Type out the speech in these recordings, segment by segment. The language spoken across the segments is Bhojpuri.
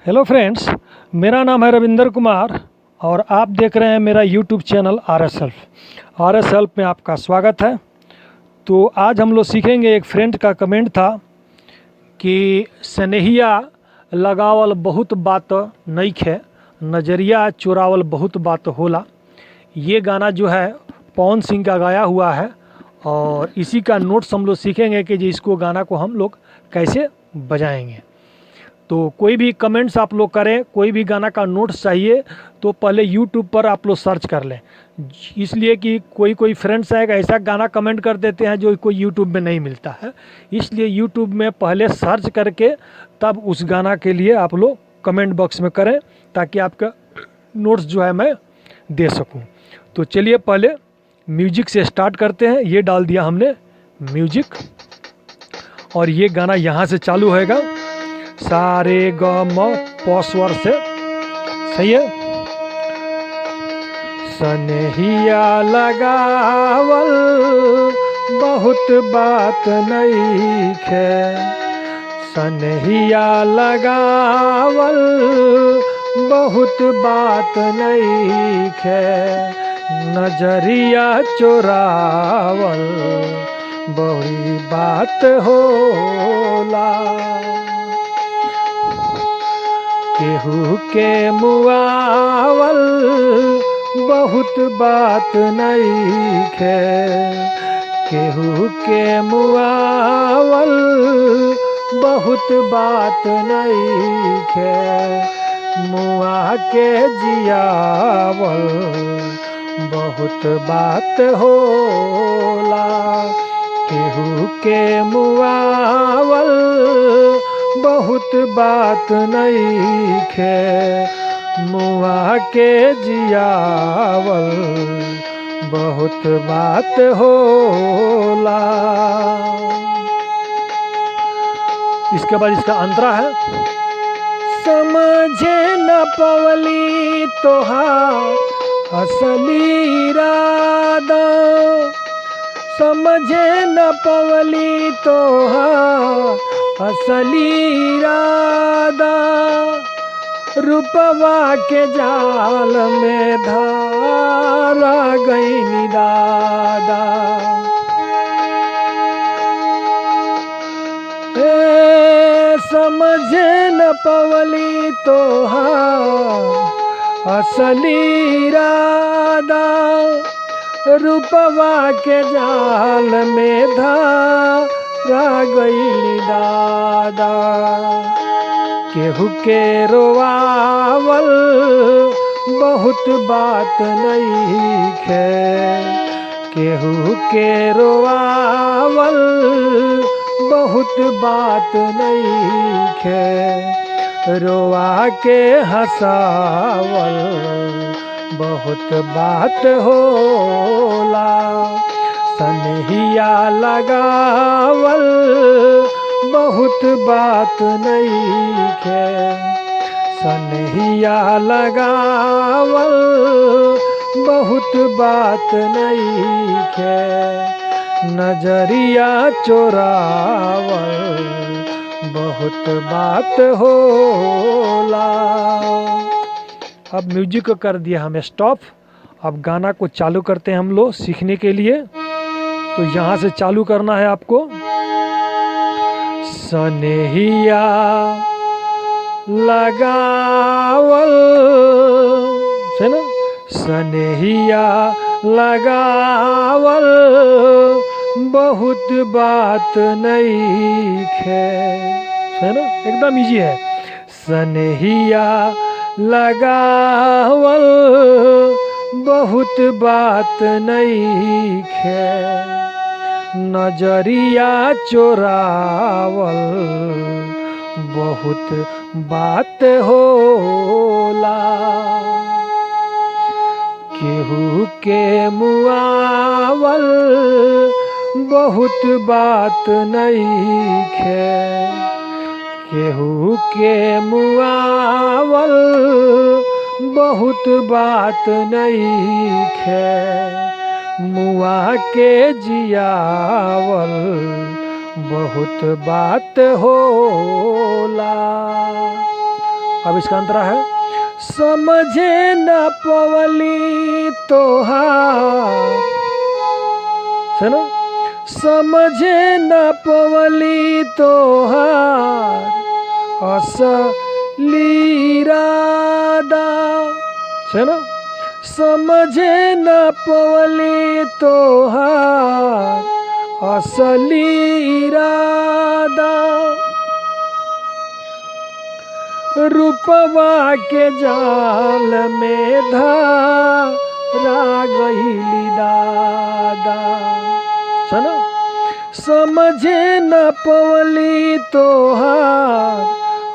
हेलो फ्रेंड्स, मेरा नाम है रविंदर कुमार और आप देख रहे हैं मेरा YouTube channel R S help में आपका स्वागत है। तो आज हम लोग सीखेंगे, एक फ्रेंड का कमेंट था कि स्नेहिया लगावल बहुत बात नइखे, नज़रिया चुरावल बहुत बात होला। ये गाना जो है पवन सिंह का गाया हुआ है और इसी का नोट्स हम लोग सीखेंगे कि जी इसको गाना को हम लोग कैसे बजाएंगे। तो कोई भी कमेंट्स आप लोग करें, कोई भी गाना का नोट्स चाहिए तो पहले यूट्यूब पर आप लोग सर्च कर लें, इसलिए कि कोई फ्रेंड्स है ऐसा गाना कमेंट कर देते हैं जो कोई यूट्यूब में नहीं मिलता है। इसलिए यूट्यूब में पहले सर्च करके तब उस गाना के लिए आप लोग कमेंट बॉक्स में करें ताकि आपका नोट्स जो है मैं दे सकूं। तो चलिए पहले म्यूजिक से स्टार्ट करते हैं। ये डाल दिया हमने म्यूजिक और ये गाना यहाँ से चालू होएगा सारे ग म प स्वर से। सही है। स्नेहिया लगावल बहुत बात नइखे, स्नेहिया लगावल बहुत बात नइखे, नजरिया चोरावल बड़ी बात होला। केहू के मुआवल बहुत बात नइखे, केहू के मुआवल बहुत बात नइखे, मुआ के जियावल बहुत बात होला। केहू के मुआवल बहुत बात नइखे, मुआ के जियावल बहुत बात होला। इसके बाद इसका अंतरा है। समझे न पवली तोहार असली इरादा, समझे न पवली तोहार असली इरादा, रूपवा के जाल में धारा गईनी दादा। समझे न पवली तोहार असली इरादा, रूपवा के जाल में धारा गईली दादा। केहू के रोवावल बहुत बात नइखे, केहू के रोवावल बहुत बात नइखे, रोवा के हंसावल बहुत बात होला। स्नेहिया लगावल बहुत बात नइखे, स्नेहिया लगावल बहुत बात नइखे, नजरिया चोरावल बहुत बात होला। अब म्यूजिक को कर दिया हमें स्टॉप। अब गाना को चालू करते हैं हम लोग सीखने के लिए। तो यहाँ से चालू करना है आपको। स्नेहिया लगावल, है ना, स्नेहिया लगावल बहुत बात नइखे, है ना, एकदम इजी है। स्नेहिया लगावल बहुत बात नइखे, नजरिया चोरावल बहुत बात होला। केहू के मुआवल बहुत बात नइखे, केहू के मुआवल बहुत बात नइखे, मुआ के जियावल बहुत बात होला। अब इसका अंतरा है, समझे न पवली तोहार, है ना, समझे न पवली तोहार असली इरादा, है ना, समझे न पवली तोहार असली इरादा, रूपवा के जाल में धारा गईली दादा, है ना, समझे न पवली तोहार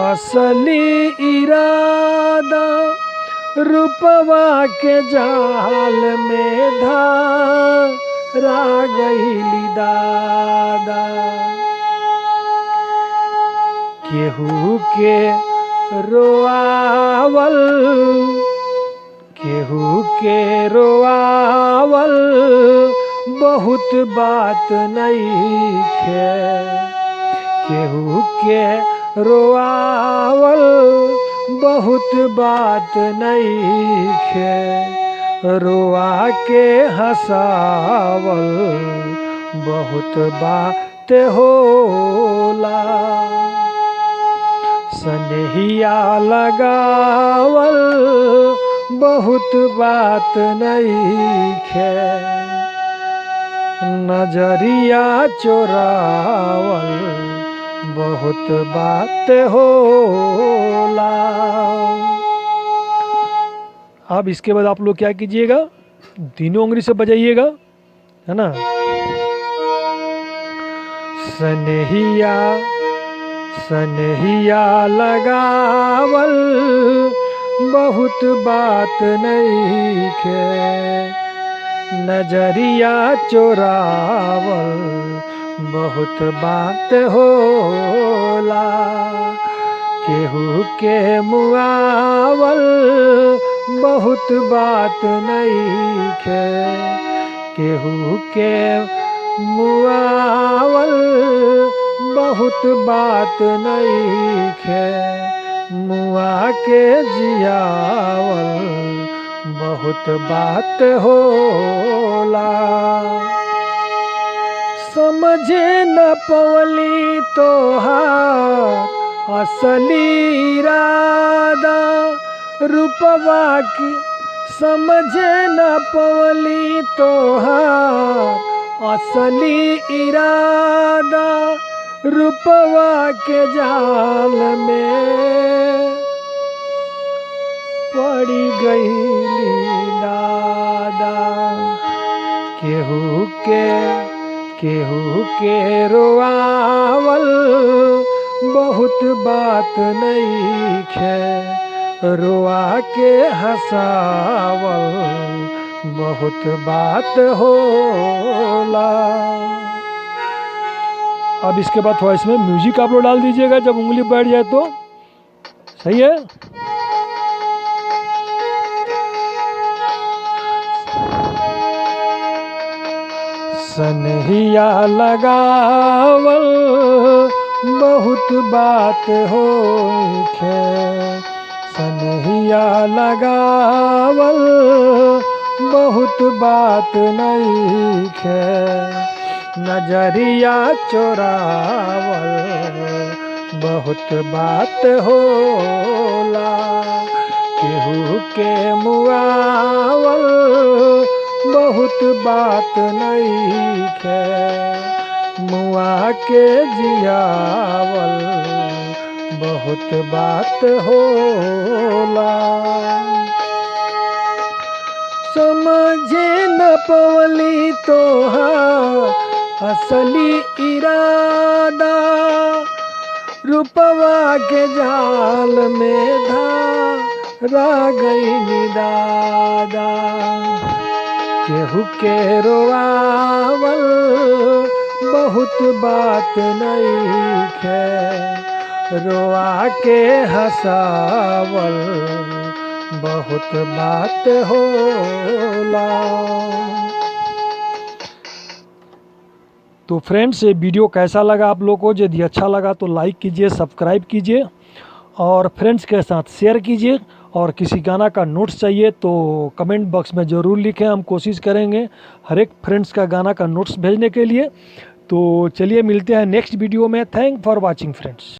असली इरादा, रूपवा के जाल में धारा गईली दादा, केहू के रोआवल, केहू के रोआवल बहुत बात नइखे, केहू के रोआवल बहुत बात नइखे, रोआ के हंसावल बहुत बात होला, सनहिया लगावल बहुत बात नइखे, नजरिया चोरावल बहुत बात होला। अब इसके बाद आप लोग क्या कीजिएगा, तीनों उंगली से बजाइएगा, है ना, सनहिया सनहिया लगावल बहुत बात नइखे, नजरिया चोरावल बहुत बात होला, केहू के मुआवल बहुत बात नइखे, केहू के मुआवल बहुत बात नइखे, मुआ के जियावल बहुत बात होला, समझे न पवली तोहार असली इरादा, रूपवा की समझे न पवली तोहार असली इरादा, रूपवा के जाल में पड़ी गईली दादा, केहू के रोआवल बहुत बात नइखे, रोआ के हंसावल बहुत बात होला। अब इसके बाद थोड़ा इसमें म्यूजिक आप लोग डाल दीजिएगा जब उंगली बैठ जाए तो, सही है। सनहिया लगावल बहुत बात होखे, सनहिया लगावल बहुत बात नइखे, नजरिया चोरावल बहुत बात होला, केहू के मुआवल बहुत बात नइखे, मुआ के जियावल बहुत बात होला, समझे न पवली तोहार असली इरादा, रूपवा के जाल में धारा गईली दादा, केहू के रोआवल बहुत बात नइखे, रोआ के हंसावल बहुत बात होला। तो फ्रेंड्स, ये वीडियो कैसा लगा आप लोग को? यदि अच्छा लगा तो लाइक कीजिए, सब्सक्राइब कीजिए और फ्रेंड्स के साथ शेयर कीजिए। और किसी गाना का नोट्स चाहिए तो कमेंट बॉक्स में ज़रूर लिखें, हम कोशिश करेंगे हर एक फ्रेंड्स का गाना का नोट्स भेजने के लिए। तो चलिए मिलते हैं नेक्स्ट वीडियो में। Thank for watching friends.